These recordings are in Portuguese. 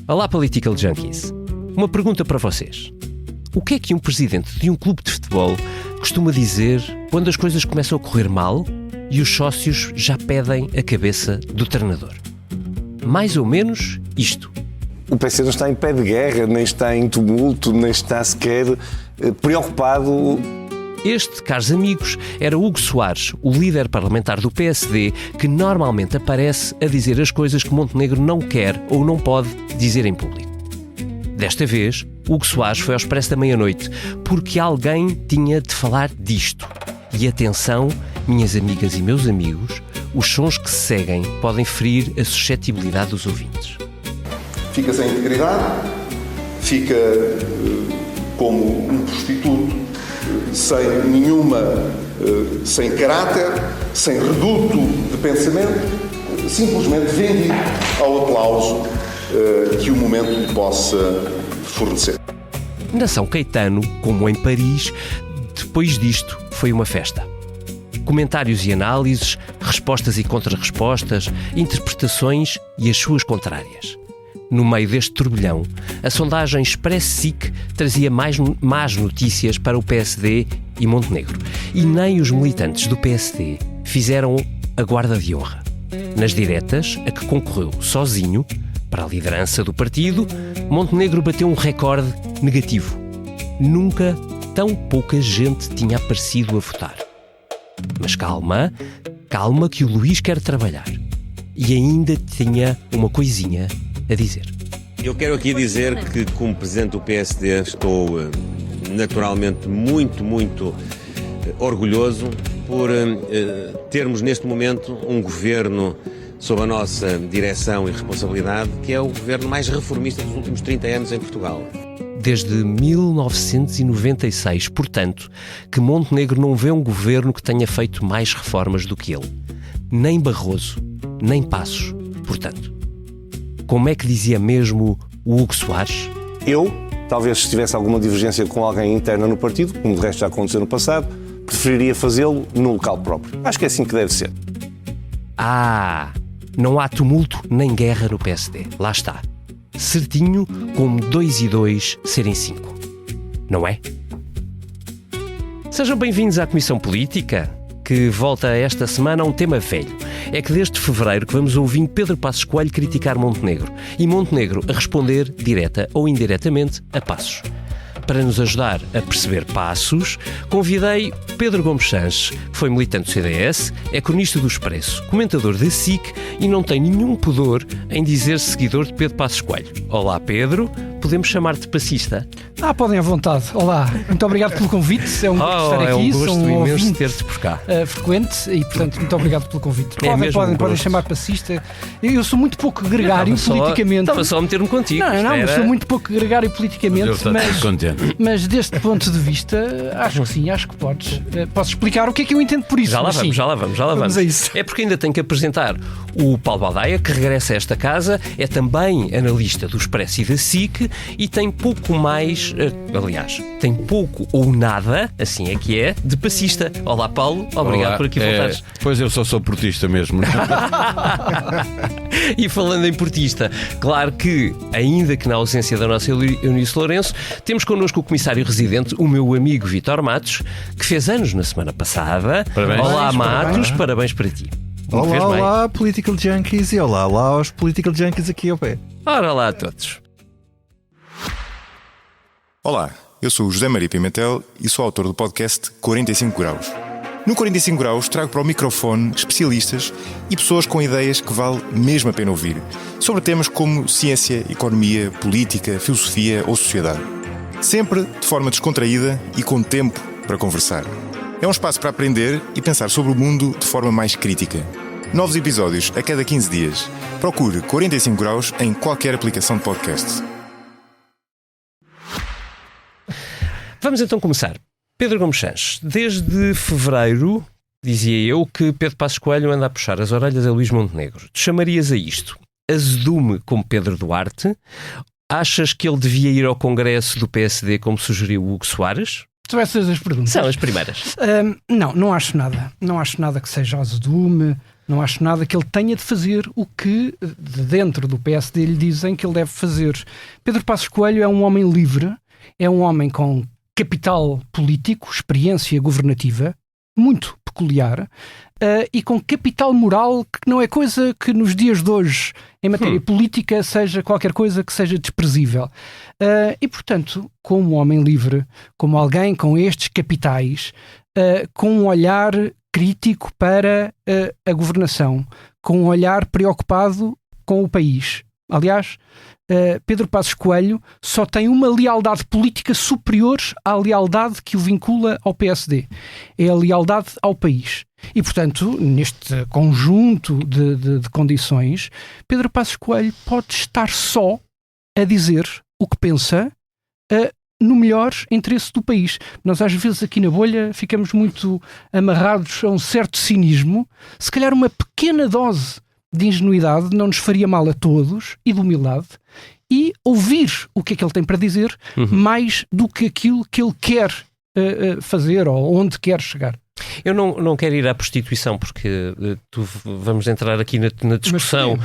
Olá, Political Junkies. Uma pergunta para vocês. O que é que um presidente de um clube de futebol costuma dizer quando as coisas começam a correr mal e os sócios já pedem a cabeça do treinador? Mais ou menos isto. O PC não está em pé de guerra, nem está em tumulto, nem está sequer preocupado. Este, caros amigos, era Hugo Soares, o líder parlamentar do PSD, que normalmente aparece a dizer as coisas que Montenegro não quer ou não pode dizer em público. Desta vez, Hugo Soares foi ao Expresso da Meia-Noite, porque alguém tinha de falar disto. E atenção, minhas amigas e meus amigos, os sons que se seguem podem ferir a suscetibilidade dos ouvintes. Fica sem integridade, fica como um prostituto, sem caráter, sem reduto de pensamento, simplesmente vendido ao aplauso que o momento lhe possa fornecer. Na São Caetano, como em Paris, depois disto foi uma festa. Comentários e análises, respostas e contra-respostas, interpretações e as suas contrárias. No meio deste turbilhão, a sondagem Expresso-SIC trazia mais más notícias para o PSD e Montenegro. E nem os militantes do PSD fizeram a guarda de honra. Nas diretas, a que concorreu sozinho, para a liderança do partido, Montenegro bateu um recorde negativo. Nunca tão pouca gente tinha aparecido a votar. Mas calma que o Luís quer trabalhar. E ainda tinha uma coisinha a dizer. Eu quero aqui dizer que, como Presidente do PSD, estou naturalmente muito orgulhoso por termos neste momento um governo sob a nossa direção e responsabilidade, que é o governo mais reformista dos últimos 30 anos em Portugal. Desde 1996, portanto, que Montenegro não vê um governo que tenha feito mais reformas do que ele. Nem Barroso, nem Passos, portanto. Como é que dizia mesmo o Hugo Soares? Eu, talvez se tivesse alguma divergência com alguém interna no partido, como de resto já aconteceu no passado, preferiria fazê-lo no local próprio. Acho que é assim que deve ser. Não há tumulto nem guerra no PSD. Lá está. Certinho como 2 e 2 serem 5. Não é? Sejam bem-vindos à Comissão Política, que volta esta semana a um tema velho. É que desde fevereiro que vamos ouvindo Pedro Passos Coelho criticar Montenegro e Montenegro a responder direta ou indiretamente a Passos. Para nos ajudar a perceber Passos, convidei Pedro Gomes Sanches, que foi militante do CDS, é cronista do Expresso, comentador da SIC e não tem nenhum pudor em dizer-se seguidor de Pedro Passos Coelho. Olá, Pedro. Podemos chamar-te passista? Podem à vontade. Olá, muito obrigado pelo convite. É um gosto estar aqui. É um gosto Sou imenso ter-te por cá. Frequente e, portanto, muito obrigado pelo convite. Podem chamar passista. Eu sou muito pouco gregário politicamente. Estava só a meter-me contigo. Não, sou muito pouco gregário politicamente, mas deste ponto de vista, acho que sim, acho que podes. Posso explicar o que é que eu entendo por isso? Já lá vamos. Vamos a isso. É porque ainda tenho que apresentar o Paulo Baldaia, que regressa a esta casa, é também analista do Expresso e da SIC e tem pouco mais, aliás, tem pouco ou nada, assim é que é, de passista. Olá, Paulo, obrigado por aqui voltares. Pois eu só sou portista mesmo. E falando em portista, claro que, ainda que na ausência da nossa Eunice Lourenço, temos connosco o comissário residente, o meu amigo Vítor Matos, que fez anos na semana passada. Parabéns. Olá, Matos, parabéns para ti. Olá, Political Junkies, e olá aos Political Junkies aqui ao pé. Ora lá a todos. Olá, eu sou o José Maria Pimentel e sou autor do podcast 45 Graus. No 45 Graus trago para o microfone especialistas e pessoas com ideias que vale mesmo a pena ouvir, sobre temas como ciência, economia, política, filosofia ou sociedade. Sempre de forma descontraída e com tempo para conversar. É um espaço para aprender e pensar sobre o mundo de forma mais crítica. Novos episódios a cada 15 dias. Procure 45 Graus em qualquer aplicação de podcast. Vamos então começar. Pedro Gomes Sanches, desde fevereiro, dizia eu, que Pedro Passos Coelho anda a puxar as orelhas a Luís Montenegro. Tu chamarias a isto azedume como Pedro Duarte? Achas que ele devia ir ao Congresso do PSD como sugeriu o Hugo Soares? São essas as perguntas. São as primeiras. Não acho nada. Não acho nada que seja azedume. Não acho nada que ele tenha de fazer o que dentro do PSD lhe dizem que ele deve fazer. Pedro Passos Coelho é um homem livre, é um homem com capital político, experiência governativa, muito peculiar, e com capital moral, que não é coisa que nos dias de hoje, em matéria política, seja qualquer coisa que seja desprezível. E, portanto, como homem livre, como alguém com estes capitais, com um olhar crítico para a governação, com um olhar preocupado com o país. Aliás, Pedro Passos Coelho só tem uma lealdade política superior à lealdade que o vincula ao PSD. É a lealdade ao país. E, portanto, neste conjunto de condições, Pedro Passos Coelho pode estar só a dizer o que pensa no melhor interesse do país. Nós, às vezes, aqui na bolha, ficamos muito amarrados a um certo cinismo. Se calhar uma pequena dose de ingenuidade não nos faria mal a todos, e de humildade, e ouvir o que é que ele tem para dizer, mais do que aquilo que ele quer fazer ou onde quer chegar. Eu não quero ir à prostituição, porque vamos entrar aqui na discussão.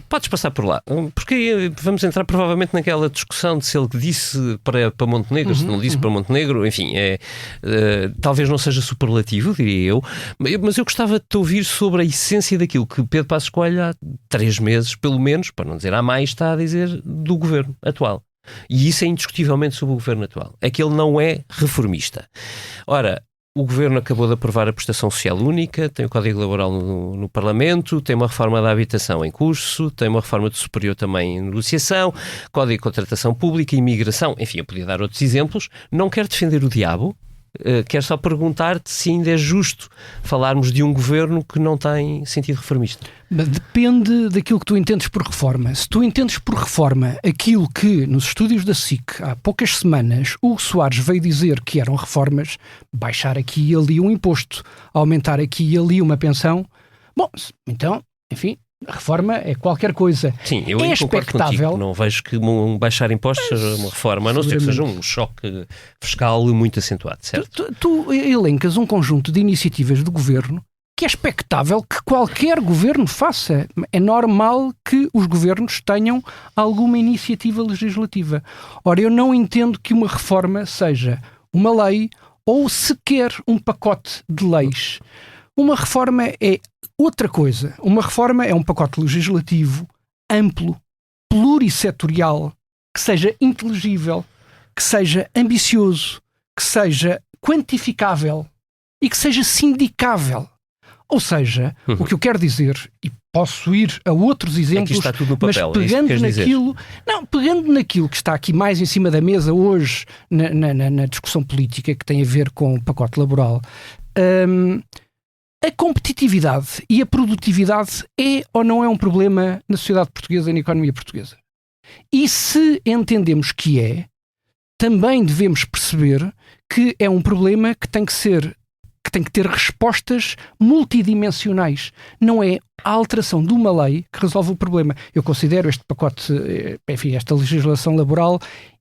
Podes passar por lá, porque vamos entrar provavelmente naquela discussão de se ele disse para Montenegro, se não disse para Montenegro, enfim, talvez não seja superlativo, diria eu, mas eu gostava de te ouvir sobre a essência daquilo que Pedro Passos Coelho há 3 meses, pelo menos, para não dizer há mais, está a dizer do governo atual. E isso é indiscutivelmente sobre o governo atual. É que ele não é reformista. Ora, o Governo acabou de aprovar a prestação social única, tem o Código Laboral no Parlamento, tem uma reforma da habitação em curso, tem uma reforma do superior também em negociação, Código de Contratação Pública, Imigração, enfim, eu podia dar outros exemplos. Não quero defender o diabo, quero só perguntar-te se ainda é justo falarmos de um governo que não tem sentido reformista. Depende daquilo que tu entendes por reforma. Se tu entendes por reforma aquilo que nos estúdios da SIC há poucas semanas Hugo Soares veio dizer que eram reformas, baixar aqui e ali um imposto, aumentar aqui e ali uma pensão, bom, então, enfim, a reforma é qualquer coisa. Sim, eu concordo contigo. Não vejo que baixar impostos seja uma reforma, a não ser que seja um choque fiscal muito acentuado, certo? Tu elencas um conjunto de iniciativas do governo que é expectável que qualquer governo faça. É normal que os governos tenham alguma iniciativa legislativa. Ora, eu não entendo que uma reforma seja uma lei ou sequer um pacote de leis. Uma reforma é outra coisa. Uma reforma é um pacote legislativo amplo, plurissetorial, que seja inteligível, que seja ambicioso, que seja quantificável e que seja sindicável. Ou seja, o que eu quero dizer, e posso ir a outros exemplos, aqui está tudo no papel, mas pegando naquilo que está aqui mais em cima da mesa hoje na discussão política, que tem a ver com o pacote laboral, a competitividade e a produtividade é ou não é um problema na sociedade portuguesa e na economia portuguesa? E se entendemos que é, também devemos perceber que é um problema que tem que ter respostas multidimensionais. Não é a alteração de uma lei que resolve o problema. Eu considero este pacote, enfim, esta legislação laboral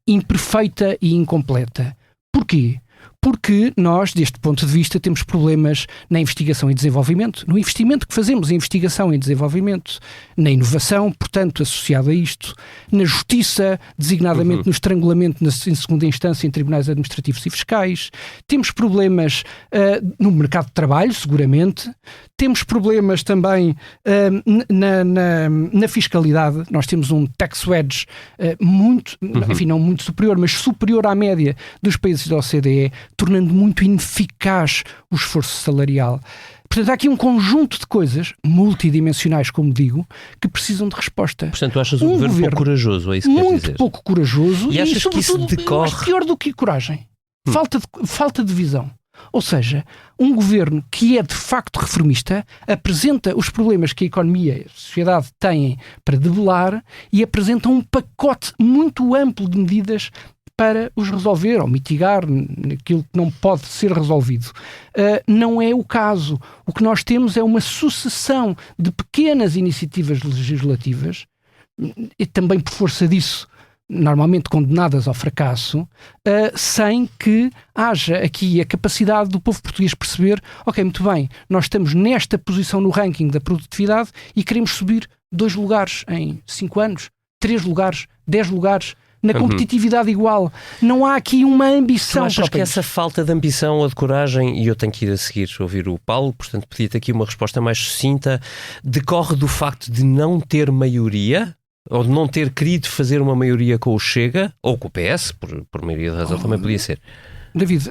imperfeita e incompleta. Porquê? Porque nós, deste ponto de vista, temos problemas na investigação e desenvolvimento, no investimento que fazemos em investigação e desenvolvimento, na inovação, portanto, associado a isto, na justiça, designadamente no estrangulamento em segunda instância em tribunais administrativos e fiscais. Temos problemas no mercado de trabalho, seguramente. Temos problemas também na fiscalidade. Nós temos um tax wedge muito, enfim, não muito superior, mas superior à média dos países da OCDE, tornando muito ineficaz o esforço salarial. Portanto, há aqui um conjunto de coisas multidimensionais, como digo, que precisam de resposta. Portanto, tu achas o governo pouco corajoso, é isso que queres dizer? Muito pouco corajoso e achas que isso decorre... Mas pior do que coragem. Falta de visão. Ou seja, um governo que é de facto reformista apresenta os problemas que a economia e a sociedade têm para debelar e apresenta um pacote muito amplo de medidas para os resolver ou mitigar naquilo que não pode ser resolvido. Não é o caso. O que nós temos é uma sucessão de pequenas iniciativas legislativas e também por força disso normalmente condenadas ao fracasso, sem que haja aqui a capacidade do povo português perceber, ok, muito bem, nós estamos nesta posição no ranking da produtividade e queremos subir 2 lugares em 5 anos, 3 lugares, 10 lugares, na competitividade igual. Não há aqui uma ambição. Tu achas que essa falta de ambição ou de coragem, e eu tenho que ir a seguir ouvir o Paulo, portanto pedi-te aqui uma resposta mais sucinta, decorre do facto de não ter maioria, ou de não ter querido fazer uma maioria com o Chega, ou com o PS, por maioria de razão também podia ser? David,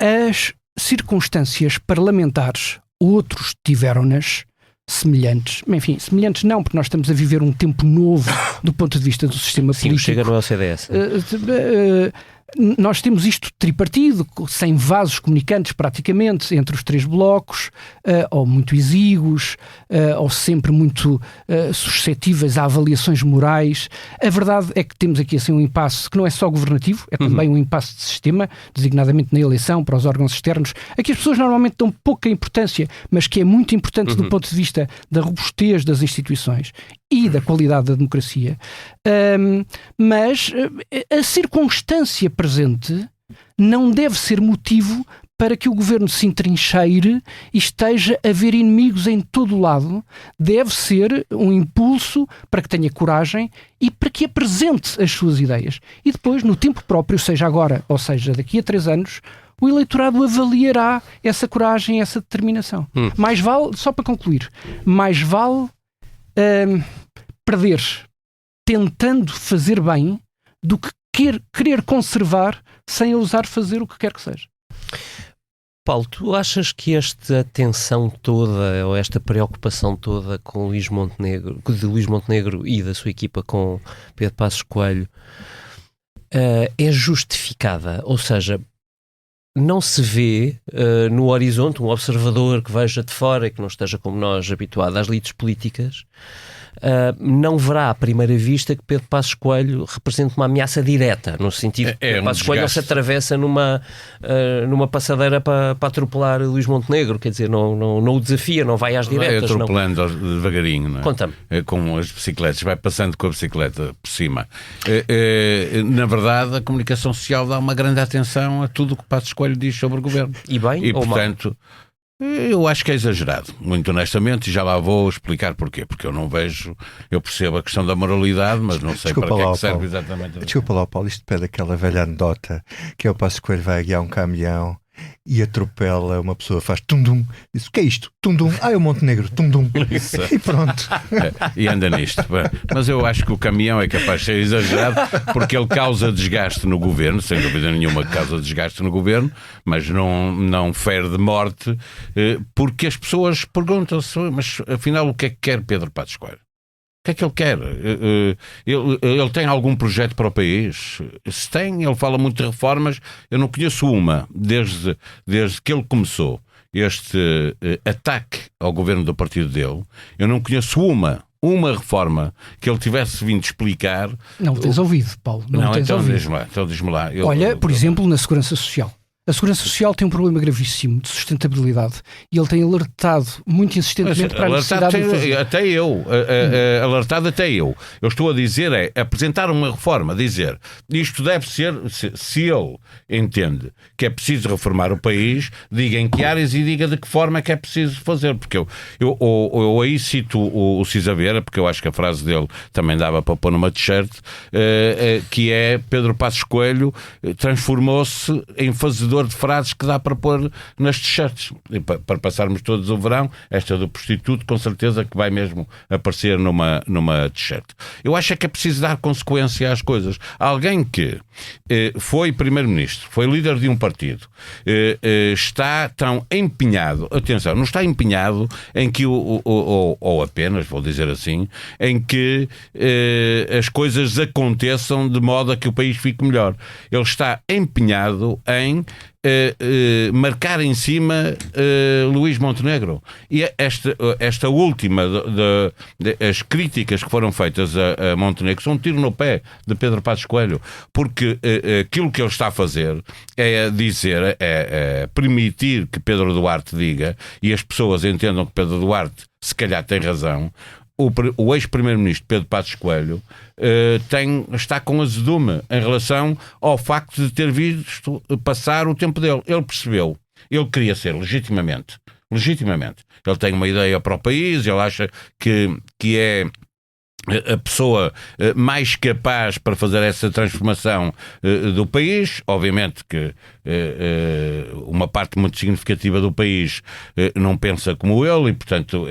as circunstâncias parlamentares, outros tiveram-nas semelhantes. Enfim, semelhantes não, porque nós estamos a viver um tempo novo do ponto de vista do sistema político. Sim, Chega no LCDS. Nós temos isto tripartido, sem vasos comunicantes praticamente, entre os 3 blocos, ou muito exíguos, ou sempre muito suscetíveis a avaliações morais. A verdade é que temos aqui assim um impasse que não é só governativo, é também um impasse de sistema, designadamente na eleição, para os órgãos externos, a que as pessoas normalmente dão pouca importância, mas que é muito importante do ponto de vista da robustez das instituições e da qualidade da democracia. Mas a circunstância presente não deve ser motivo para que o governo se entrincheire e esteja a ver inimigos em todo o lado. Deve ser um impulso para que tenha coragem e para que apresente as suas ideias. E depois, no tempo próprio, seja agora ou seja daqui a 3 anos, o eleitorado avaliará essa coragem, essa determinação. Mais vale, só para concluir, mais vale perder tentando fazer bem do que querer conservar sem ousar fazer o que quer que seja. Paulo, tu achas que esta tensão toda, ou esta preocupação toda com Luís Montenegro e da sua equipa com Pedro Passos Coelho é justificada? Ou seja, não se vê no horizonte um observador que veja de fora e que não esteja como nós habituado às lides políticas, não verá à primeira vista que Pedro Passos Coelho representa uma ameaça direta, no sentido que Pedro Passos Coelho não se atravessa numa passadeira para atropelar Luís Montenegro, quer dizer, não o desafia, não vai às diretas. Vai atropelando devagarinho, não é? Conta-me. Com as bicicletas, vai passando com a bicicleta por cima. Na verdade, a comunicação social dá uma grande atenção a tudo o que Passos Coelho diz sobre o governo. E bem ou portanto, mal? Eu acho que é exagerado, muito honestamente, e já lá vou explicar porquê. Porque eu não vejo, eu percebo a questão da moralidade, mas não sei para que é que serve exatamente. Desculpa lá, Paulo, isto pede aquela velha anedota que é o Passos Coelho vai guiar um caminhão e atropela uma pessoa, faz tum-dum, diz: o que é isto? Tum-dum, é o Montenegro, tum-dum. E pronto. E anda nisto. Mas eu acho que o caminhão é capaz de ser exagerado porque ele causa desgaste no governo, sem dúvida nenhuma que causa desgaste no governo, mas não fere de morte, porque as pessoas perguntam-se: mas afinal o que é que quer Pedro Passos Coelho? O que é que ele quer? Ele tem algum projeto para o país? Se tem, ele fala muito de reformas. Eu não conheço uma, desde que ele começou este ataque ao governo do partido dele, eu não conheço uma reforma que ele tivesse vindo explicar. Não tens ouvido, Paulo. Não tens ouvido. Diz-me lá. Olha, por exemplo, na Segurança Social. A Segurança Social tem um problema gravíssimo de sustentabilidade e ele tem alertado muito insistentemente para a necessidade de fazer. Alertado até eu. Eu estou a dizer apresentar uma reforma, dizer isto deve ser, se ele entende que é preciso reformar o país, diga em que áreas e diga de que forma é que é preciso fazer. Porque eu aí cito o Cisaveira, porque eu acho que a frase dele também dava para pôr numa t-shirt, que é: Pedro Passos Coelho transformou-se em fazedor de frases que dá para pôr nas t-shirts. Para passarmos todos o verão, esta do prostituto, com certeza que vai mesmo aparecer numa t-shirt. Eu acho que é preciso dar consequência às coisas. Alguém que foi primeiro-ministro, foi líder de um partido, está tão empenhado, atenção, não está empenhado em que, ou apenas, vou dizer assim, em que as coisas aconteçam de modo a que o país fique melhor. Ele está empenhado em marcar em cima Luís Montenegro. E esta última as críticas que foram feitas a Montenegro são um tiro no pé de Pedro Passos Coelho, porque aquilo que ele está a fazer é dizer, é permitir que Pedro Duarte diga, e as pessoas entendam que Pedro Duarte se calhar tem razão, o ex-primeiro-ministro Pedro Passos Coelho está com azedume em relação ao facto de ter visto passar o tempo dele. Ele percebeu, ele queria ser legitimamente. Ele tem uma ideia para o país, ele acha que é a pessoa mais capaz para fazer essa transformação do país. Obviamente que uma parte muito significativa do país não pensa como ele e, portanto,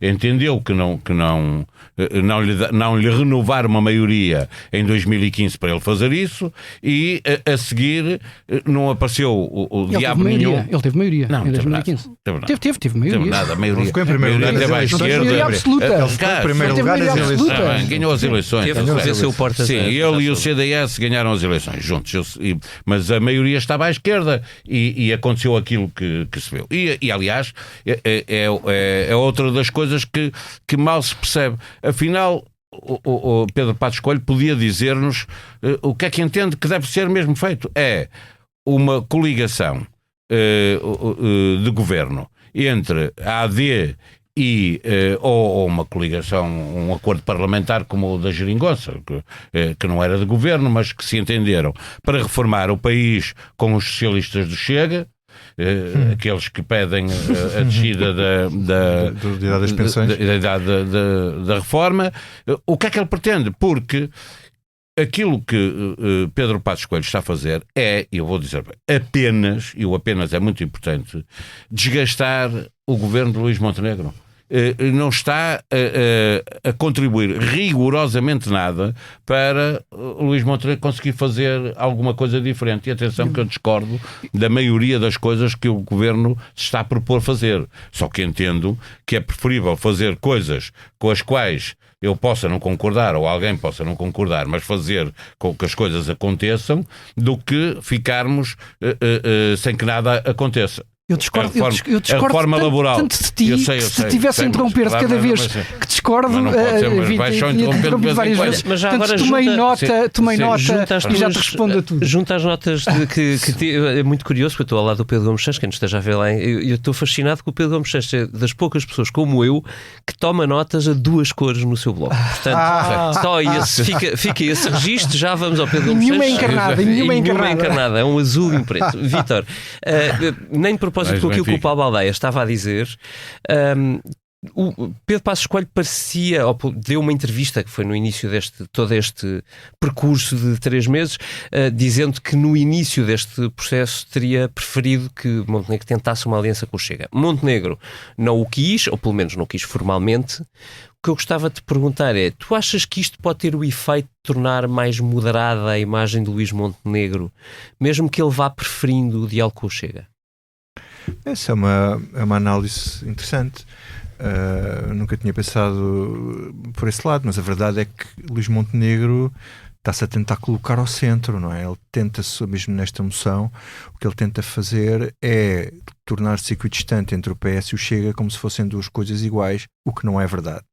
entendeu que não lhe renovar uma maioria em 2015 para ele fazer isso, e a seguir não apareceu o diabo nenhum. Ele teve maioria em 2015. Teve maioria. A maioria. Ficou em primeiro lugar das eleições. Maioria absoluta. Ele ficou em primeiro lugar das eleições. Ganhou as eleições. Sim, ele e o CDS ganharam as eleições juntos. Mas a maioria estava à esquerda e aconteceu aquilo que se viu. E aliás, é outra das coisas que mal se percebe. Afinal, o Pedro Passos Coelho podia dizer-nos o que é que entende que deve ser mesmo feito. É uma coligação de governo entre a AD ou uma coligação, um acordo parlamentar como o da Geringonça, que não era de governo, mas que se entenderam para reformar o país com os socialistas do Chega, aqueles que pedem a descida da idade das pensões, da idade da reforma. O que é que ele pretende? Porque aquilo que Pedro Passos Coelho está a fazer eu vou dizer apenas, e o apenas é muito importante, desgastar o governo de Luís Montenegro. Não está a contribuir rigorosamente nada para Luís Montenegro conseguir fazer alguma coisa diferente. E atenção que eu discordo da maioria das coisas que o governo se está a propor fazer. Só que entendo que é preferível fazer coisas com as quais eu possa não concordar, ou alguém possa não concordar, mas fazer com que as coisas aconteçam, do que ficarmos sem que nada aconteça. Eu discordo a reforma laboral. Tanto de ti, se tivesse a interromper-te cada vez que discordo, vais só interromper várias vezes. Mas já agora tomei nota e já te respondo a tudo. Junta as notas é muito curioso, porque eu estou ao lado do Pedro Gomes Santos, quem nos esteja a ver lá, eu estou fascinado com o Pedro Gomes Santos, é das poucas pessoas como eu que toma notas a duas cores no seu blog. Portanto, só fica esse registro, já vamos ao Pedro Gomes Santos. Nenhuma encarnada. É um azul e um preto. Vítor, nem por propósito do que o Paulo Baldeia estava a dizer, o Pedro Passos Coelho parecia, ou deu uma entrevista que foi no início todo este percurso de 3 meses, dizendo que no início deste processo teria preferido que Montenegro tentasse uma aliança com o Chega. Montenegro não o quis, ou pelo menos não quis formalmente. O que eu gostava de perguntar é, tu achas que isto pode ter o efeito de tornar mais moderada a imagem de Luís Montenegro, mesmo que ele vá preferindo o diálogo com o Chega? Essa é uma análise interessante. Nunca tinha pensado por esse lado, mas a verdade é que Luís Montenegro está-se a tentar colocar ao centro, não é? Ele tenta-se, mesmo nesta moção, o que ele tenta fazer é tornar-se equidistante entre o PS e o Chega, como se fossem duas coisas iguais, o que não é verdade.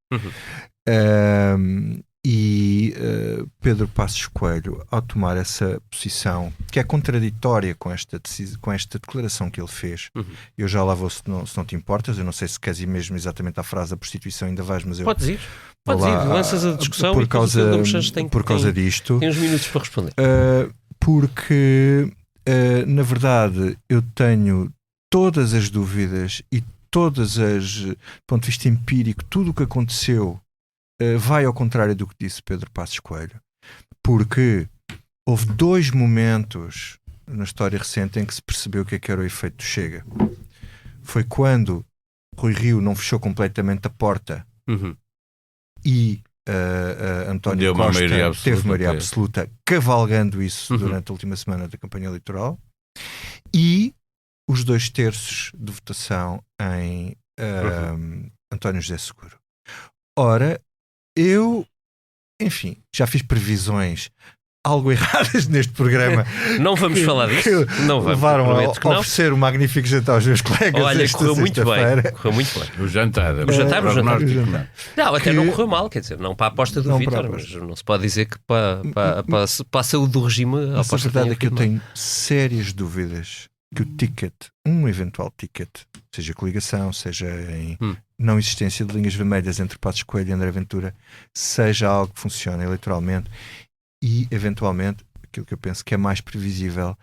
Pedro Passos Coelho, ao tomar essa posição, que é contraditória com esta declaração que ele fez, eu já lá vou, se não te importas, eu não sei se queres ir mesmo exatamente à frase da prostituição, ainda vais, mas eu... Podes ir, lanças a discussão por causa disto. Tem uns minutos para responder. Porque, na verdade, eu tenho todas as dúvidas e do ponto de vista empírico, tudo o que aconteceu vai ao contrário do que disse Pedro Passos Coelho, porque houve 2 momentos na história recente em que se percebeu o que era o efeito do Chega. Foi quando Rui Rio não fechou completamente a porta e António Costa teve maioria absoluta, cavalgando isso durante a última semana da campanha eleitoral, e os 2/3 de votação em António José Seguro. Ora, eu, enfim, já fiz previsões algo erradas neste programa. Não vamos falar disso. Não vamos. Levaram a oferecer um magnífico jantar aos meus colegas. Olha, correu muito bem. O jantar. Não, até não correu mal, quer dizer, não para a aposta do Vítor, mas não se pode dizer que para a saúde do regime a aposta. A verdade é que eu tenho sérias dúvidas que o ticket, um eventual ticket, seja coligação, seja em não existência de linhas vermelhas entre Passos Coelho e André Ventura, seja algo que funcione eleitoralmente e, eventualmente, aquilo que eu penso que é mais previsível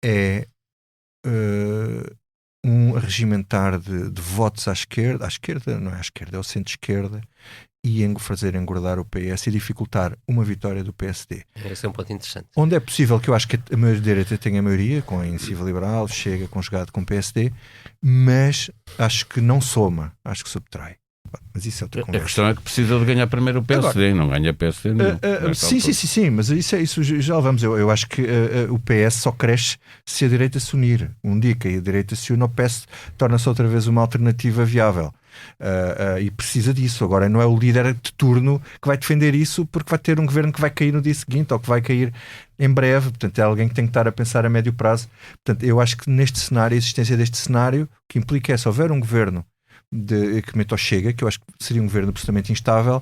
é um arregimentar de votos à esquerda, não é à esquerda, é ao centro-esquerda, e fazer engordar o PS e dificultar uma vitória do PSD. Esse é um ponto interessante. Onde é possível que eu acho que a direita tenha a maioria, com a Iniciativa Liberal, Chega conjugado com o PSD, mas acho que não soma, acho que subtrai. Mas isso é outra conversa. A questão é que precisa de ganhar primeiro o PSD, não ganha PSD nenhum. Sim, mas isso já vamos. Eu acho que o PS só cresce se a direita se unir. Um dia que a direita se une ao PS, torna-se outra vez uma alternativa viável. E precisa disso. Agora não é o líder de turno que vai defender isso, porque vai ter um governo que vai cair no dia seguinte ou que vai cair em breve. Portanto, é alguém que tem que estar a pensar a médio prazo. Portanto, eu acho que neste cenário, a existência deste cenário, que implica é se houver um governo que meta o Chega, que eu acho que seria um governo absolutamente instável,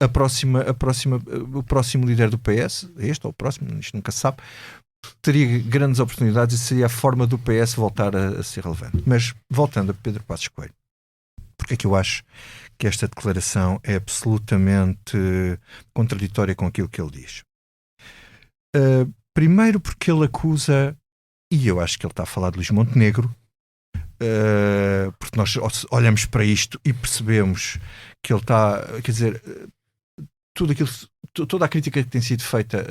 o próximo líder do PS, este ou o próximo, isto nunca se sabe, teria grandes oportunidades e seria a forma do PS voltar a ser relevante. Mas voltando a Pedro Passos Coelho, porque é que eu acho que esta declaração é absolutamente contraditória com aquilo que ele diz? Primeiro porque ele acusa, e eu acho que ele está a falar de Luís Montenegro, porque nós olhamos para isto e percebemos que ele está, quer dizer, toda a crítica que tem sido feita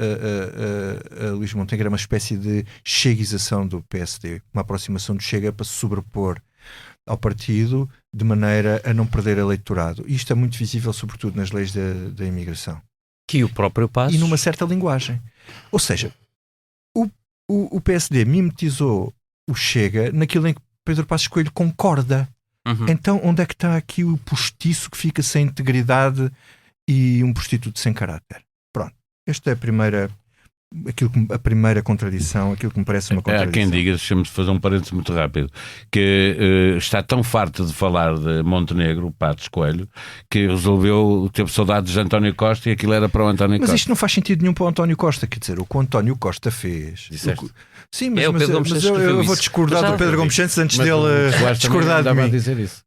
a Luís Montenegro é uma espécie de cheguização do PSD, uma aproximação do Chega para se sobrepor ao partido de maneira a não perder eleitorado. E isto é muito visível, sobretudo nas leis da imigração. Que o próprio Passos... E numa certa linguagem. Ou seja, o PSD mimetizou o Chega naquilo em que Pedro Passos Coelho concorda. Então onde é que está aqui o postiço que fica sem integridade e um prostituto sem caráter? Pronto, esta é a primeira contradição, aquilo que me parece uma contradição. Há quem diga, deixa-me fazer um parênteses muito rápido, que está tão farto de falar de Montenegro, Passos Coelho, que resolveu ter saudades de António Costa e aquilo era para o António Costa. Mas isto não faz sentido nenhum para o António Costa, quer dizer, o que o António Costa fez... Sim, mas eu vou discordar do Pedro Gomes Santos antes dele discordar de mim.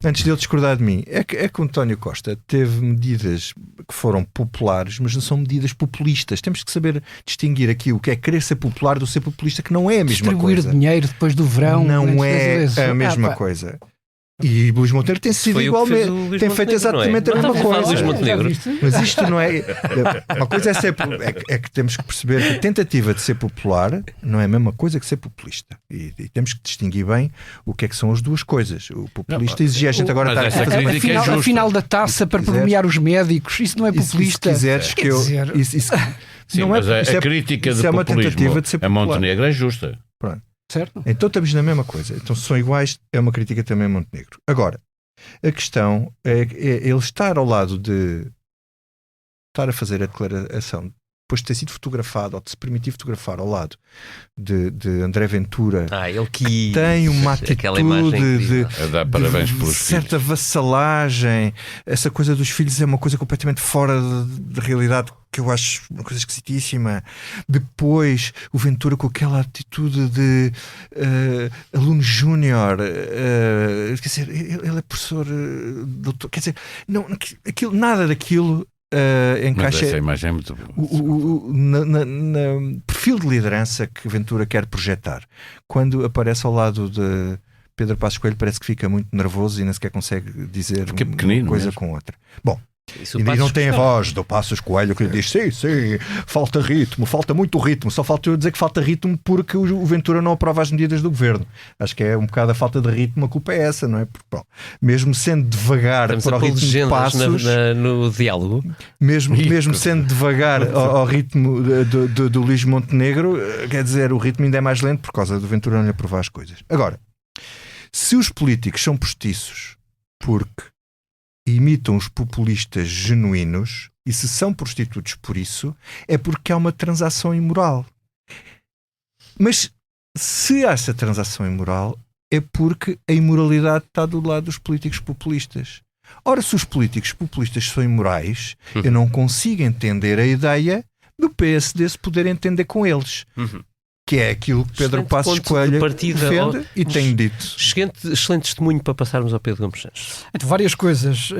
Antes dele discordar de mim. É que o António Costa teve medidas que foram populares, mas não são medidas populistas. Temos que saber distinguir aqui o que é querer ser popular do ser populista, que não é a mesma coisa. Distribuir dinheiro depois do verão. Não é a mesma coisa. E Luís Montenegro tem sido igualmente, tem feito exatamente a mesma coisa. Mas isto não é. Uma coisa é que temos que perceber que a tentativa de ser popular não é a mesma coisa que ser populista. E temos que distinguir bem o que é que são as duas coisas. O populista exigia a gente agora estar a fazer a final da taça para premiar os médicos. Isso não é populista. Se quiseres que eu. Sim, mas a crítica de populismo a Montenegro é justa. Pronto. Certo? Então estamos na mesma coisa. Então se são iguais, é uma crítica também a Montenegro. Agora, a questão é ele estar ao lado de estar a fazer a declaração depois de ter sido fotografado ou de se permitir fotografar ao lado de André Ventura, ele que tem uma atitude de certa vassalagem. Essa coisa dos filhos é uma coisa completamente fora de realidade, que eu acho uma coisa esquisitíssima. Depois o Ventura com aquela atitude de aluno júnior, quer dizer, ele é professor doutor, quer dizer, não, nada daquilo encaixa. Mas essa imagem é muito no perfil de liderança que Ventura quer projetar. Quando aparece ao lado de Pedro Passos Coelho, parece que fica muito nervoso e nem sequer consegue dizer uma coisa mesmo com outra. Bom, e não tem a voz do Passos Coelho que lhe diz sim, falta ritmo, falta muito ritmo. Só falta eu dizer que falta ritmo porque o Ventura não aprova as medidas do governo. Acho que é um bocado a falta de ritmo, a culpa é essa, não é? Porque, bom, mesmo sendo devagar para o ritmo de Passos, no diálogo, mesmo sendo devagar ao ritmo do Luís Montenegro, quer dizer, o ritmo ainda é mais lento por causa do Ventura não lhe aprovar as coisas. Agora, se os políticos são postiços porque imitam os populistas genuínos, e se são prostitutos por isso, é porque há uma transação imoral. Mas se há essa transação imoral, é porque a imoralidade está do lado dos políticos populistas. Ora, se os políticos populistas são imorais, eu não consigo entender a ideia do PSD se poder entender com eles. que é aquilo que Pedro Passos Coelho defende e tem dito. Excelente testemunho para passarmos ao Pedro Gomes Sanches. Então, várias coisas.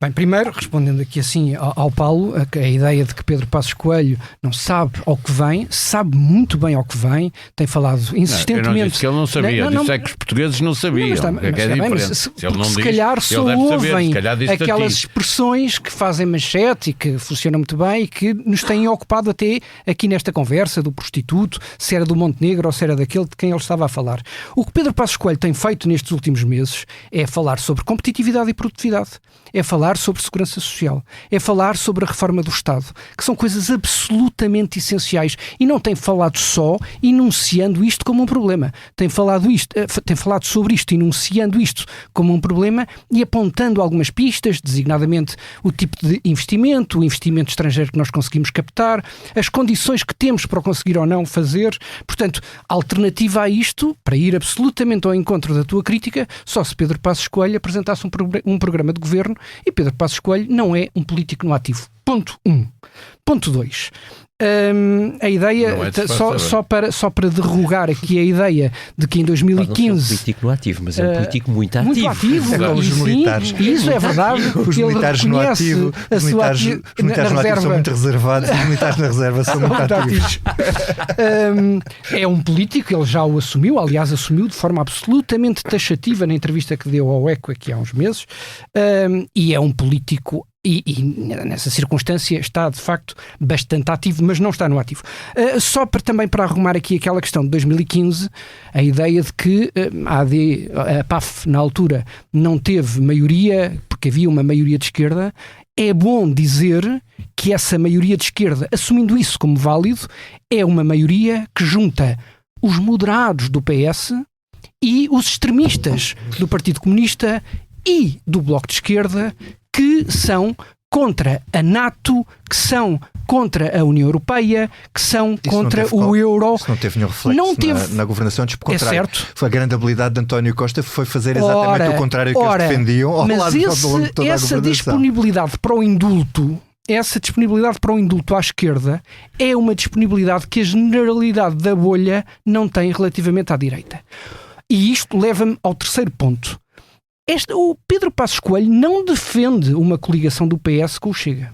Bem, primeiro, respondendo aqui assim ao Paulo, a ideia de que Pedro Passos Coelho não sabe ao que vem, sabe muito bem ao que vem, tem falado insistentemente... Eu não disse que ele não sabia, disse é que os portugueses não sabiam. Se calhar só ouvem aquelas expressões que fazem manchete e que funcionam muito bem e que nos têm ocupado até aqui nesta conversa do prostituto, se era do Montenegro ou se era daquele de quem ele estava a falar. O que Pedro Passos Coelho tem feito nestes últimos meses é falar sobre competitividade e produtividade, é falar sobre segurança social, é falar sobre a reforma do Estado, que são coisas absolutamente essenciais, e não tem falado só enunciando isto como um problema. Tem falado sobre isto, enunciando isto como um problema e apontando algumas pistas, designadamente o tipo de investimento, o investimento estrangeiro que nós conseguimos captar, as condições que temos para o conseguir ou não fazer. Portanto, a alternativa a isto, para ir absolutamente ao encontro da tua crítica, só se Pedro Passos Coelho apresentasse um programa de governo, e Pedro Passos Coelho não é um político no ativo. Ponto 1. Ponto 2. A ideia, só para derrogar aqui a ideia de que em 2015... Não é um político no ativo, mas é um político muito ativo. Muito ativo, os militares. Isso é verdade. Os militares no ativo, os militares no ativo são muito reservados, os militares na reserva são muito ativos. É um político, ele já o assumiu, aliás assumiu de forma absolutamente taxativa na entrevista que deu ao Eco aqui há uns meses, e é um político e nessa circunstância está de facto bastante ativo, mas não está no ativo. Só também para arrumar aqui aquela questão de 2015, a ideia de que a PAF na altura não teve maioria, porque havia uma maioria de esquerda. É bom dizer que essa maioria de esquerda, assumindo isso como válido, é uma maioria que junta os moderados do PS e os extremistas do Partido Comunista e do Bloco de Esquerda, que são contra a NATO, que são contra a União Europeia, que são contra o euro. Isso não teve nenhum reflexo na governação, pelo contrário. É certo. Foi a grande habilidade de António Costa, foi fazer exatamente o contrário que eles defendiam ao lado de toda a governação. Essa disponibilidade para o indulto à esquerda é uma disponibilidade que a generalidade da bolha não tem relativamente à direita. E isto leva-me ao terceiro ponto. O Pedro Passos Coelho não defende uma coligação do PS com o Chega.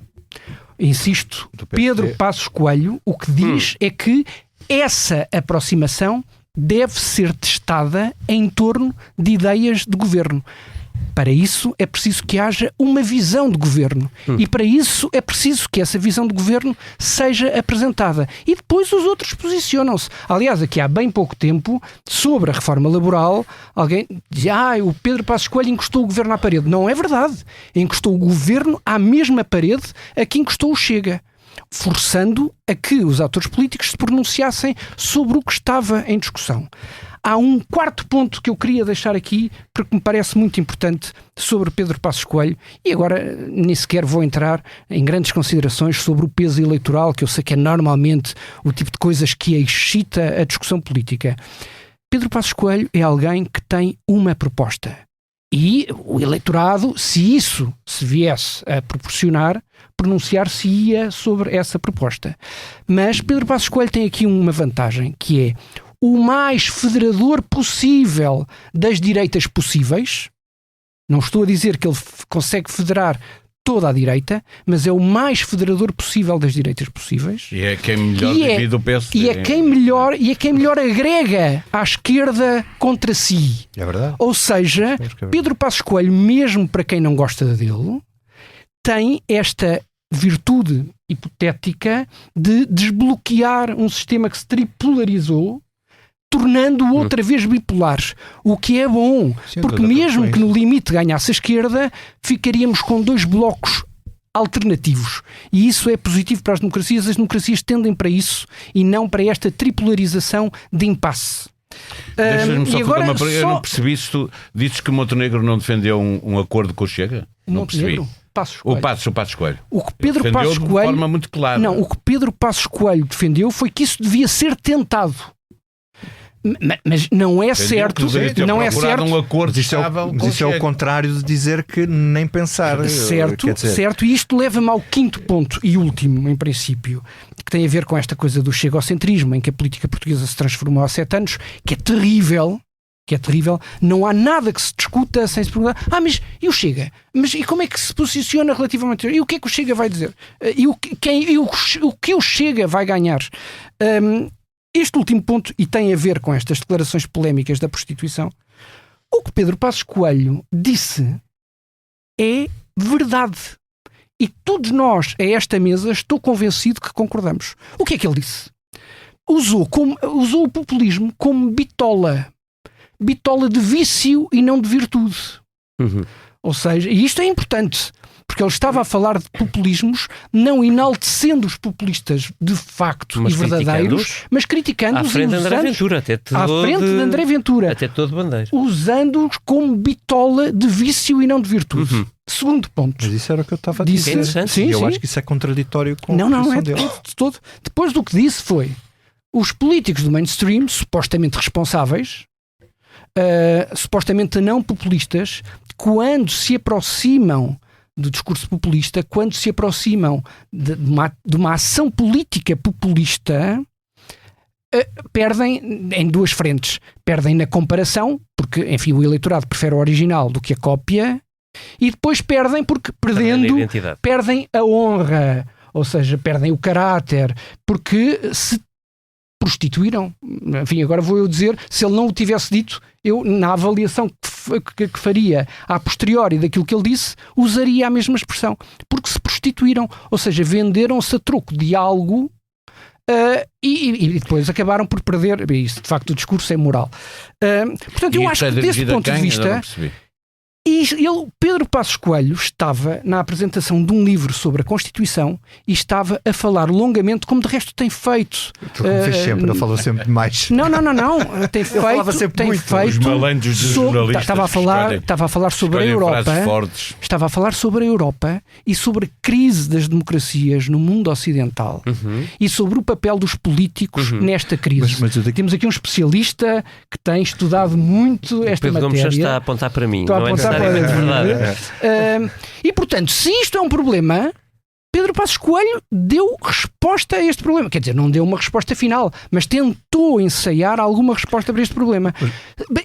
Insisto, Pedro Passos Coelho o que diz é que essa aproximação deve ser testada em torno de ideias de governo. Para isso é preciso que haja uma visão de governo e para isso é preciso que essa visão de governo seja apresentada e depois os outros posicionam-se. Aliás, aqui há bem pouco tempo, sobre a reforma laboral, alguém dizia, o Pedro Passos Coelho encostou o governo à parede. Não é verdade. Encostou o governo à mesma parede a que encostou o Chega, forçando a que os atores políticos se pronunciassem sobre o que estava em discussão. Há um quarto ponto que eu queria deixar aqui, porque me parece muito importante, sobre Pedro Passos Coelho, e agora nem sequer vou entrar em grandes considerações sobre o peso eleitoral, que eu sei que é normalmente o tipo de coisas que excita a discussão política. Pedro Passos Coelho é alguém que tem uma proposta. E o eleitorado, se isso se viesse a proporcionar, pronunciar-se-ia sobre essa proposta. Mas Pedro Passos Coelho tem aqui uma vantagem, que é o mais federador possível das direitas possíveis. Não estou a dizer que ele consegue federar toda a direita, mas é o mais federador possível das direitas possíveis. E é quem melhor divide o PSD. E é quem melhor agrega à esquerda contra si. É verdade. Ou seja, Pedro Passos Coelho, mesmo para quem não gosta dele, tem esta virtude hipotética de desbloquear um sistema que se tripolarizou, tornando-o outra vez bipolares, o que é bom, porque mesmo que no limite ganhasse a esquerda, ficaríamos com dois blocos alternativos, e isso é positivo para as democracias tendem para isso e não para esta tripolarização de impasse. Deixa-me só fazer uma pergunta. Eu não percebi se tu dizes que Montenegro não defendeu um acordo com o Chega? Não percebi. O Passos Coelho. O que Pedro Passos Coelho, de forma muito clara. Não, o que Pedro Passos Coelho defendeu foi que isso devia ser tentado. Mas não é certo, não é certo. Um acordo estável, mas isso é o contrário de dizer que nem pensar. Certo, certo. E isto leva-me ao quinto ponto e último, em princípio, que tem a ver com esta coisa do chegocentrismo, em que a política portuguesa se transformou há 7 anos, que é terrível. Não há nada que se discuta sem se perguntar: mas e o Chega? Mas e como é que se posiciona relativamente? E o que é que o Chega vai dizer? E o que o Chega vai ganhar? Este último ponto, e tem a ver com estas declarações polémicas da prostituição, o que Pedro Passos Coelho disse é verdade. E todos nós, a esta mesa, estou convencido que concordamos. O que é que ele disse? Usou o populismo como bitola de vício e não de virtude. Ou seja, e isto é importante, porque ele estava a falar de populismos, não enaltecendo os populistas de facto e verdadeiros, mas criticando-os. À frente de André Ventura, até todo bandeira. Usando-os como bitola de vício e não de virtude. Segundo ponto. Mas isso era o que eu estava a dizer. Sim, eu acho que isso é contraditório com não é de todo. Depois do que disse foi: os políticos do mainstream, supostamente responsáveis, supostamente não populistas, quando se aproximam do discurso populista, quando se aproximam de uma ação política populista, perdem em duas frentes. Perdem na comparação, porque, enfim, o eleitorado prefere o original do que a cópia, e depois perdem porque, perdendo, perdem a honra, ou seja, perdem o caráter, porque se prostituíram. Enfim, agora vou eu dizer, se ele não o tivesse dito, eu, na avaliação que faria a posteriori daquilo que ele disse, usaria a mesma expressão. Porque se prostituíram, ou seja, venderam-se a troco de algo e depois acabaram por perder. Isso, de facto, o discurso é moral. Portanto, eu acho que desse ponto de vista... Pedro Passos Coelho estava na apresentação de um livro sobre a Constituição e estava a falar longamente, como de resto tem feito. Como fez sempre, ele falou sempre demais. Não. Tem feito. Os malandros dos jornalistas. Estava a falar sobre a Europa. Estava a falar sobre a Europa e sobre a crise das democracias no mundo ocidental e sobre o papel dos políticos nesta crise. Mas temos aqui um especialista que tem estudado muito esta Pedro matéria. Gomes já está a apontar para mim. Verdade. E portanto, se isto é um problema, Pedro Passos Coelho deu resposta a este problema. Quer dizer, não deu uma resposta final, mas tentou ensaiar alguma resposta para este problema.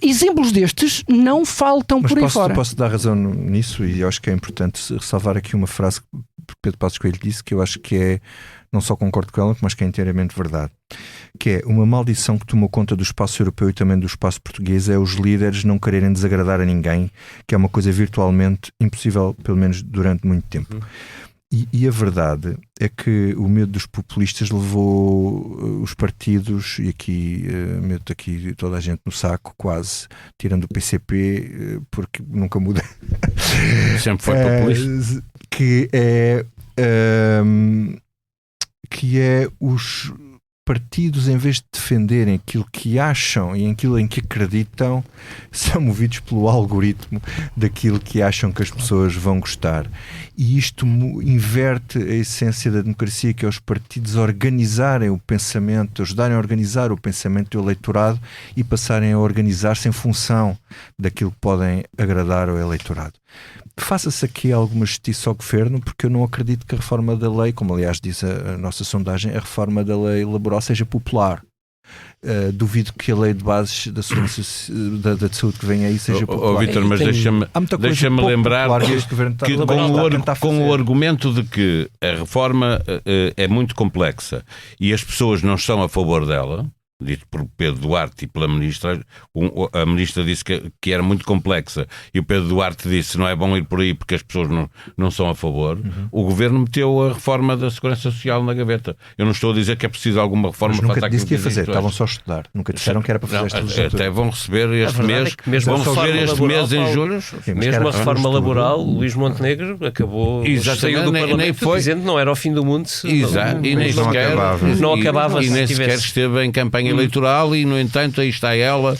Exemplos destes não faltam por aí fora. Posso dar razão nisso, e eu acho que é importante ressalvar aqui uma frase que Pedro Passos Coelho disse, que eu acho que é, não só concordo com ela, mas que é inteiramente verdade, que é: uma maldição que tomou conta do espaço europeu e também do espaço português é os líderes não quererem desagradar a ninguém, que é uma coisa virtualmente impossível, pelo menos durante muito tempo. E a verdade é que o medo dos populistas levou os partidos, e aqui meto aqui toda a gente no saco, quase, tirando o PCP, porque nunca muda. Sempre foi populista. Que é os partidos, em vez de defenderem aquilo que acham e aquilo em que acreditam, são movidos pelo algoritmo daquilo que acham que as pessoas vão gostar. E isto inverte a essência da democracia, que é os partidos organizarem o pensamento, ajudarem a organizar o pensamento do eleitorado e passarem a organizar-se em função daquilo que podem agradar ao eleitorado. Faça-se aqui alguma justiça ao governo, porque eu não acredito que a reforma da lei, como aliás diz a nossa sondagem, a reforma da lei laboral seja popular. Duvido que a lei de bases da segurança da saúde que vem aí seja popular. Vítor, mas deixa-me lembrar que com o argumento de que a reforma é muito complexa e as pessoas não estão a favor dela, dito por Pedro Duarte e pela ministra, a ministra disse que era muito complexa e o Pedro Duarte disse não é bom ir por aí porque as pessoas não são a favor. O governo meteu a reforma da Segurança Social na gaveta. Eu não estou a dizer que é preciso alguma reforma. Mas nunca disse que ia fazer, estavam só a estudar. Nunca disseram que era para fazer esta legislatura. Até vão receber este mês, em julho. Mesmo a reforma laboral, Luís Montenegro acabou, saiu do Parlamento dizendo que não era o fim do mundo. Exato, e nem sequer não acabava e nem sequer esteve em campanha eleitoral e, no entanto, aí está ela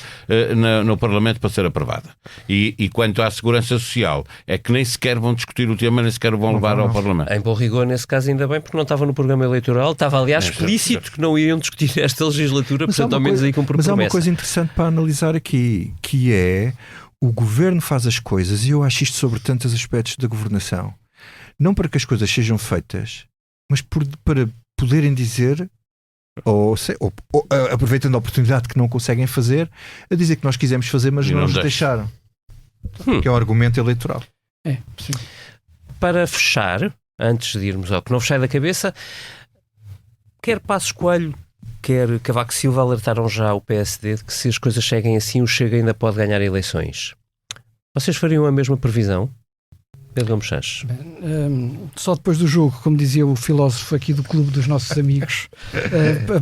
no Parlamento para ser aprovada. E quanto à segurança social, é que nem sequer vão discutir o tema, nem sequer vão levar ao Parlamento. Em bom rigor, nesse caso, ainda bem, porque não estava no programa eleitoral, estava, aliás, explícito que não iriam discutir esta legislatura, portanto, ao menos aí com promessa. Mas há uma coisa interessante para analisar aqui, que é o governo faz as coisas, e eu acho isto sobre tantos aspectos da governação, não para que as coisas sejam feitas, mas para poderem dizer, ou aproveitando a oportunidade que não conseguem fazer, a dizer que nós quisemos fazer, mas não nos deixaram. Que é um argumento eleitoral. Sim. Para fechar, antes de irmos ao que não vos sai da cabeça, quer Passos Coelho, quer Cavaco Silva alertaram já o PSD de que se as coisas seguem assim, o Chega ainda pode ganhar eleições. Vocês fariam a mesma previsão? Pedro Gomes Sanches. Só depois do jogo, como dizia o filósofo aqui do clube dos nossos amigos,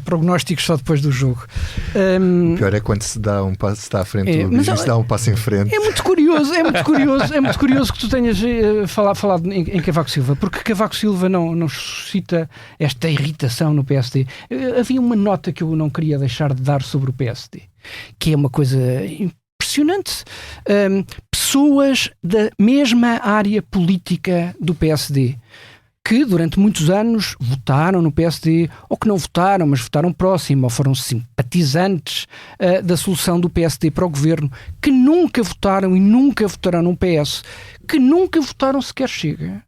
prognósticos só depois do jogo. O pior é quando se dá um passo, está à frente do bicho, se dá um passo em frente. É muito curioso que tu tenhas falado em Cavaco Silva, porque Cavaco Silva não suscita esta irritação no PSD. Havia uma nota que eu não queria deixar de dar sobre o PSD, que é uma coisa impressionante. Pessoas da mesma área política do PSD, que durante muitos anos votaram no PSD, ou que não votaram, mas votaram próximo, ou foram simpatizantes da solução do PSD para o governo, que nunca votaram e nunca votarão no PS, que nunca votaram sequer Chega,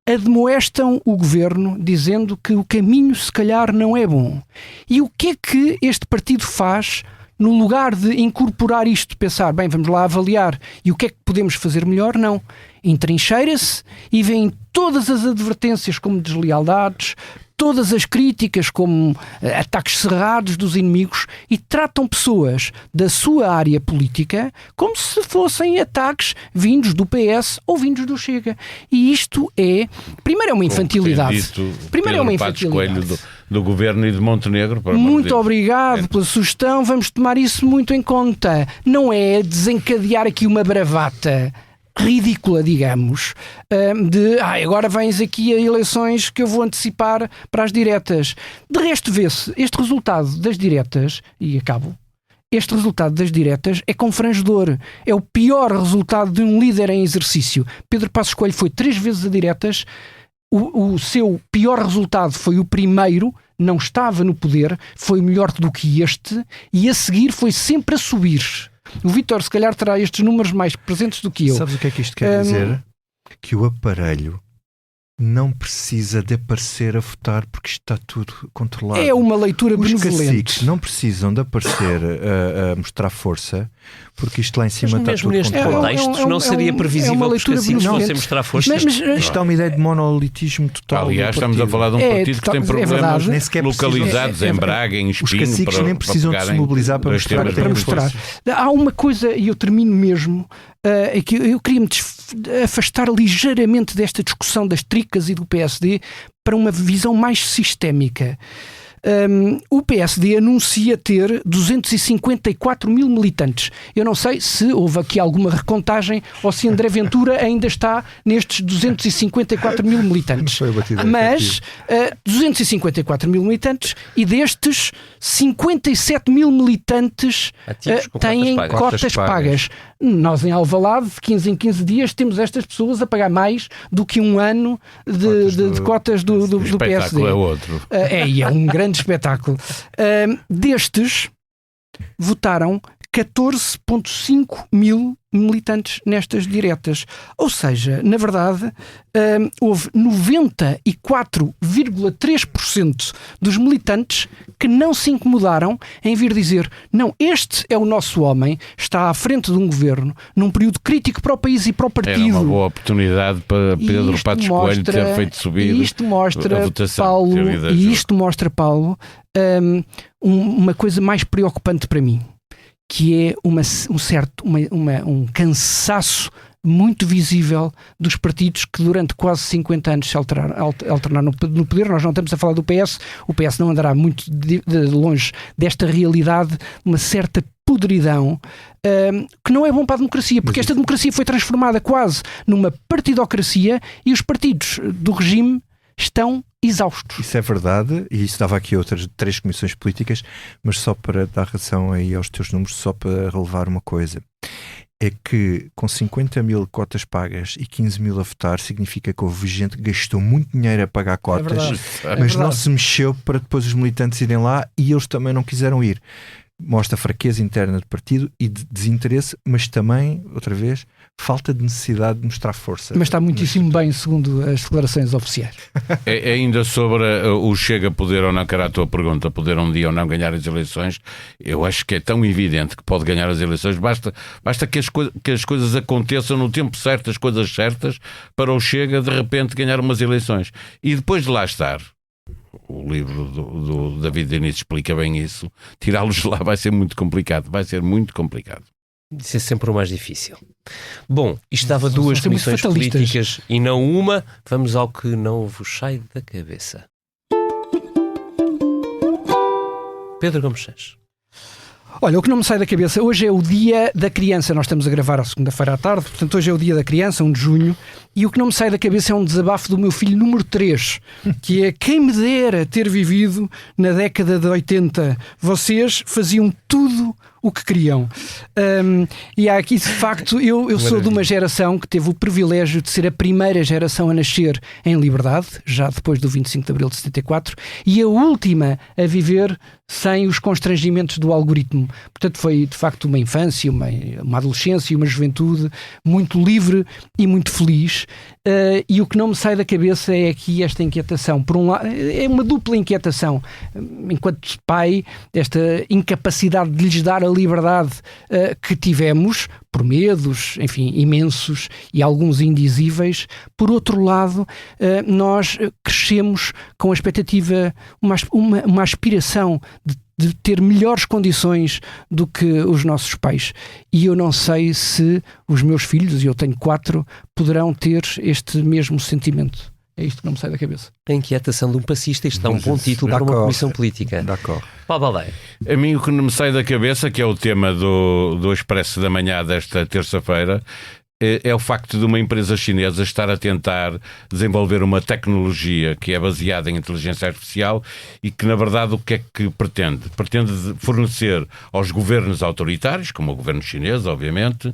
admoestam o governo dizendo que o caminho se calhar não é bom. E o que é que este partido faz no lugar de incorporar isto, pensar, bem, vamos lá avaliar e o que é que podemos fazer melhor? Não. Entrincheira-se e vêem todas as advertências como deslealdades, todas as críticas como ataques cerrados dos inimigos e tratam pessoas da sua área política como se fossem ataques vindos do PS ou vindos do Chega. E isto primeiro é uma infantilidade. Primeiro é uma infantilidade. Do governo e de Montenegro. Muito obrigado pela sugestão, vamos tomar isso muito em conta. Não é desencadear aqui uma bravata ridícula, digamos, de agora vens aqui a eleições que eu vou antecipar para as diretas. De resto, vê-se este resultado das diretas, e acabo, este resultado das diretas é confrangedor. É o pior resultado de um líder em exercício. Pedro Passos Coelho foi 3 vezes a diretas. O seu pior resultado foi o primeiro, não estava no poder, foi melhor do que este, e a seguir foi sempre a subir. O Vítor, se calhar, terá estes números mais presentes do que eu. Sabes o que é que isto quer dizer? Que o aparelho não precisa de aparecer a votar porque isto está tudo controlado. É uma leitura Os benevolente. caciques não precisam de aparecer a mostrar força porque isto lá em cima está tudo neste controlado. contexto não seria previsível que os caciques fossem mostrar força. Isto é uma ideia de monolitismo total. Aliás, estamos a falar de um partido que tem problemas localizados em Braga, em Espinho. Os caciques nem precisam de se mobilizar para mostrar que têm força. Há uma coisa, e eu termino mesmo, é que eu queria-me afastar ligeiramente desta discussão das tricas e do PSD para uma visão mais sistémica. O PSD anuncia ter 254 mil militantes. Eu não sei se houve aqui alguma recontagem ou se André Ventura ainda está nestes 254 mil militantes. Mas 254 mil militantes, e destes 57 mil militantes têm cotas pagas. Nós em Alvalade, de 15 em 15 dias, temos estas pessoas a pagar mais do que um ano de cotas do PSD. É outro. É um grande espetáculo. Destes, votaram 14,5 mil militantes nestas diretas. Ou seja, na verdade, houve 94,3% dos militantes que não se incomodaram em vir dizer: não, este é o nosso homem, está à frente de um governo, num período crítico para o país e para o partido. Era uma boa oportunidade para Pedro Passos Coelho ter feito subir a votação. Isto mostra, Paulo, uma coisa mais preocupante para mim, que é um cansaço muito visível dos partidos que durante quase 50 anos se alternaram no poder. Nós não estamos a falar do PS, o PS não andará muito de longe desta realidade, uma certa podridão, que não é bom para a democracia, porque esta democracia foi transformada quase numa partidocracia e os partidos do regime estão exaustos. Isso é verdade, e isso dava aqui outras 3 comissões políticas, mas só para dar razão aí aos teus números, só para relevar uma coisa. É que com 50 mil cotas pagas e 15 mil a votar, significa que houve gente que gastou muito dinheiro a pagar cotas, mas não se mexeu para depois os militantes irem lá e eles também não quiseram ir. Mostra fraqueza interna do partido e de desinteresse, mas também, outra vez, falta de necessidade de mostrar força. Mas está muitíssimo bem, segundo as declarações oficiais. Ainda sobre o Chega poder ou não, que era a tua pergunta, poder um dia ou não ganhar as eleições, eu acho que é tão evidente que pode ganhar as eleições, basta que as coisas aconteçam no tempo certo, as coisas certas, para o Chega de repente ganhar umas eleições. E depois de lá estar, o livro do David Diniz explica bem isso, tirá-los de lá vai ser muito complicado, Isso é sempre o mais difícil. Bom, isto dava 2 comissões políticas e não uma. Vamos ao que não vos sai da cabeça. Pedro Gomes Sanches. Olha, o que não me sai da cabeça, hoje é o dia da criança, nós estamos a gravar à segunda-feira à tarde, portanto hoje é o dia da criança, 1 de junho, e o que não me sai da cabeça é um desabafo do meu filho número 3, que é: quem me dera ter vivido na década de 80, vocês faziam tudo o que queriam. E há aqui, de facto, eu sou de uma geração que teve o privilégio de ser a primeira geração a nascer em liberdade, já depois do 25 de Abril de 74, e a última a viver sem os constrangimentos do algoritmo. Portanto, foi de facto uma infância, uma adolescência e uma juventude muito livre e muito feliz. E o que não me sai da cabeça é aqui esta inquietação. Por um lado, é uma dupla inquietação. Enquanto pai, esta incapacidade de lhes dar a liberdade que tivemos, por medos, enfim, imensos e alguns indizíveis. Por outro lado, nós crescemos com a expectativa, uma aspiração de ter melhores condições do que os nossos pais. E eu não sei se os meus filhos, e eu tenho 4, poderão ter este mesmo sentimento. É isto que não me sai da cabeça. A inquietação de um passista. Isto dá um bom título para uma comissão política. Paulo Baldaia. A mim o que não me sai da cabeça, que é o tema do Expresso da Manhã desta terça-feira, é o facto de uma empresa chinesa estar a tentar desenvolver uma tecnologia que é baseada em inteligência artificial e que, na verdade, o que é que pretende? Pretende fornecer aos governos autoritários, como o governo chinês, obviamente,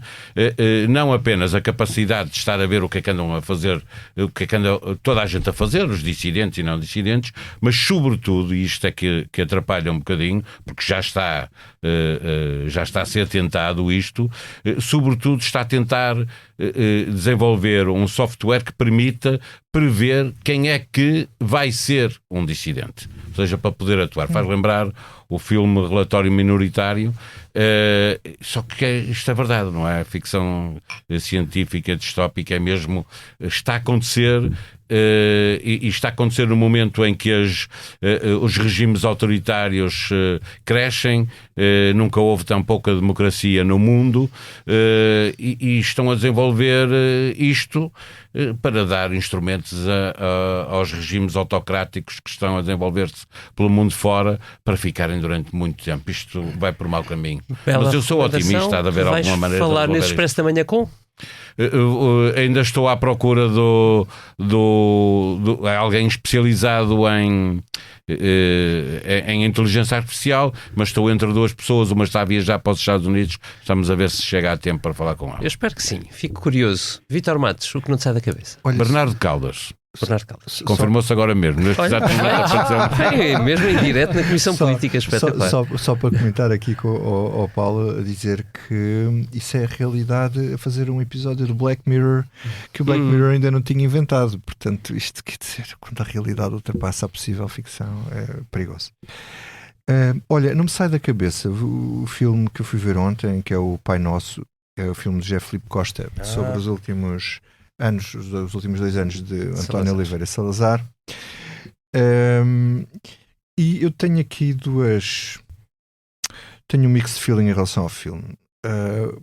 não apenas a capacidade de estar a ver o que é que andam a fazer, o que é que anda toda a gente a fazer, os dissidentes e não dissidentes, mas, sobretudo, e isto é que atrapalha um bocadinho, porque já está a ser tentado isto, sobretudo está a tentar desenvolver um software que permita prever quem é que vai ser um dissidente, ou seja, para poder atuar. Faz lembrar o filme Relatório Minoritário, só que isto é verdade, não é? A ficção científica distópica é mesmo, está a acontecer. E está a acontecer no momento em que os regimes autoritários crescem, nunca houve tão pouca democracia no mundo, e estão a desenvolver isto para dar instrumentos aos regimes autocráticos que estão a desenvolver-se pelo mundo fora para ficarem durante muito tempo. Isto vai por mau caminho. Mas eu sou otimista, há de haver alguma maneira de falar nesse Expresso da Manhã com? Ainda estou à procura de alguém especializado em inteligência artificial, mas estou entre 2 pessoas, uma está a viajar para os Estados Unidos, estamos a ver se chega a tempo para falar com ela. Eu espero que sim, fico curioso. Vítor Matos, o que não te sai da cabeça? Bernardo Caldas. Bernardo Caldas. Confirmou-se agora mesmo. Mesmo em direto na Comissão Política, espetacular. Só para comentar aqui com o Paulo, a dizer que isso é a realidade, a fazer um episódio do Black Mirror que o Black Mirror ainda não tinha inventado. Portanto, isto quer dizer, quando a realidade ultrapassa a possível ficção, é perigoso. Olha, não me sai da cabeça o filme que eu fui ver ontem, que é o Pai Nosso, é o filme de José Filipe Costa, sobre os últimos anos, os últimos 2 anos de António Oliveira Salazar. E eu tenho aqui tenho um mixed feeling em relação ao filme.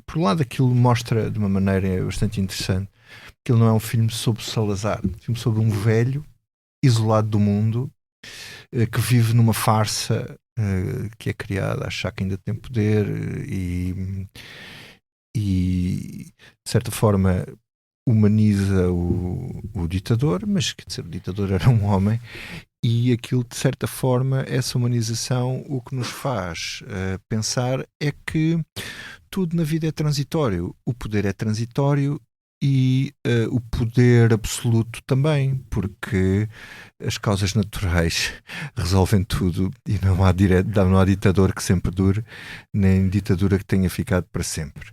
Por um lado, aquilo mostra de uma maneira bastante interessante que ele não é um filme sobre Salazar, é um filme sobre um velho isolado do mundo que vive numa farsa que é criada a achar que ainda tem poder e de certa forma humaniza o ditador, mas quer dizer, o ditador era um homem, e aquilo, de certa forma, essa humanização, o que nos faz pensar é que tudo na vida é transitório. O poder é transitório e o poder absoluto também, porque as causas naturais resolvem tudo e não há ditador que sempre dure, nem ditadura que tenha ficado para sempre.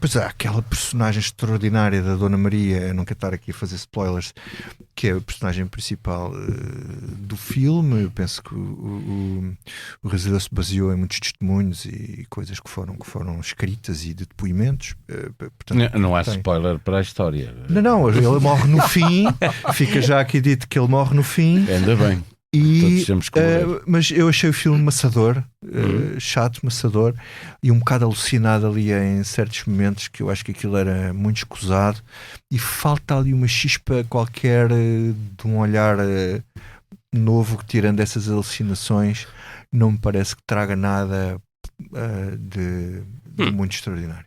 Pois há aquela personagem extraordinária da Dona Maria, eu não quero estar aqui a fazer spoilers, que é a personagem principal do filme. Eu penso que o realizador se baseou em muitos testemunhos e coisas que foram escritas e de depoimentos. Portanto, não há spoiler para a história. Não, ele morre no fim. Fica já aqui dito que ele morre no fim. Ainda bem. Mas eu achei o filme maçador, chato, maçador, e um bocado alucinado ali em certos momentos, que eu acho que aquilo era muito escusado, e falta ali uma chispa qualquer de um olhar novo, que, tirando essas alucinações, não me parece que traga nada de muito extraordinário.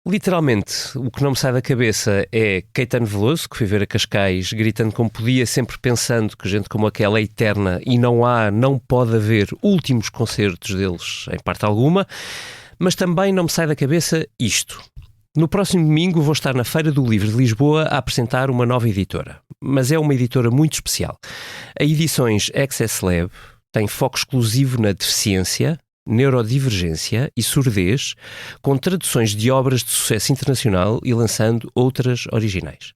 Literalmente, o que não me sai da cabeça é Caetano Veloso, que foi ver a Cascais gritando como podia, sempre pensando que gente como aquela é eterna e não pode haver últimos concertos deles em parte alguma, mas também não me sai da cabeça isto. No próximo domingo vou estar na Feira do Livro de Lisboa a apresentar uma nova editora, mas é uma editora muito especial. A Edições Access Lab tem foco exclusivo na deficiência, neurodivergência e surdez, com traduções de obras de sucesso internacional e lançando outras originais.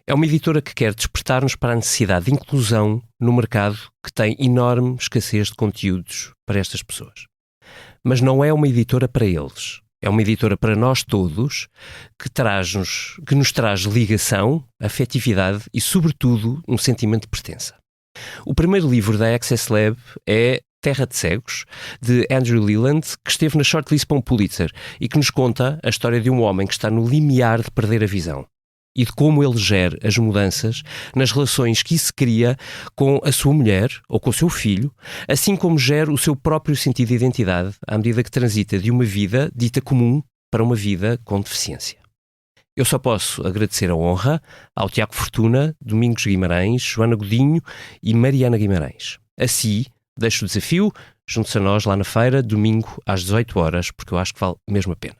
É uma editora que quer despertar-nos para a necessidade de inclusão no mercado, que tem enorme escassez de conteúdos para estas pessoas. Mas não é uma editora para eles. É uma editora para nós todos, que nos traz ligação, afetividade e, sobretudo, um sentimento de pertença. O primeiro livro da Access Lab é Terra de Cegos, de Andrew Leland, que esteve na shortlist para um Pulitzer e que nos conta a história de um homem que está no limiar de perder a visão e de como ele gera as mudanças nas relações que isso cria com a sua mulher ou com o seu filho, assim como gera o seu próprio sentido de identidade à medida que transita de uma vida dita comum para uma vida com deficiência. Eu só posso agradecer a honra ao Tiago Fortuna, Domingos Guimarães, Joana Godinho e Mariana Guimarães. Assim, deixo o desafio, junte-se a nós lá na feira, domingo às 18 horas, porque eu acho que vale mesmo a pena.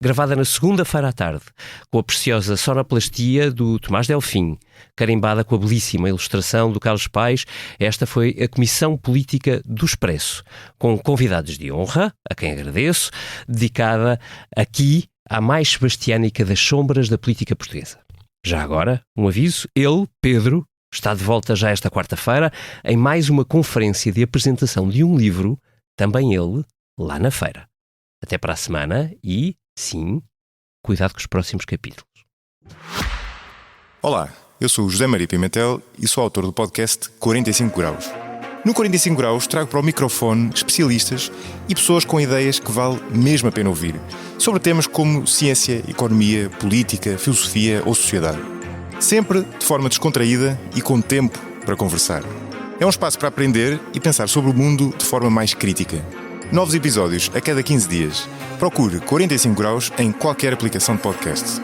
Gravada na segunda-feira à tarde, com a preciosa sonoplastia do Tomás Delfim, carimbada com a belíssima ilustração do Carlos Paes, esta foi a Comissão Política do Expresso, com convidados de honra, a quem agradeço, dedicada aqui à mais sebastiânica das sombras da política portuguesa. Já agora, um aviso, ele, Pedro, está de volta já esta quarta-feira em mais uma conferência de apresentação de um livro, também ele, lá na feira. Até para a semana e, sim, cuidado com os próximos capítulos. Olá, eu sou o José Maria Pimentel e sou autor do podcast 45 Graus. No 45 Graus trago para o microfone especialistas e pessoas com ideias que vale mesmo a pena ouvir, sobre temas como ciência, economia, política, filosofia ou sociedade. Sempre de forma descontraída e com tempo para conversar. É um espaço para aprender e pensar sobre o mundo de forma mais crítica. Novos episódios a cada 15 dias. Procure 45 Graus em qualquer aplicação de podcast.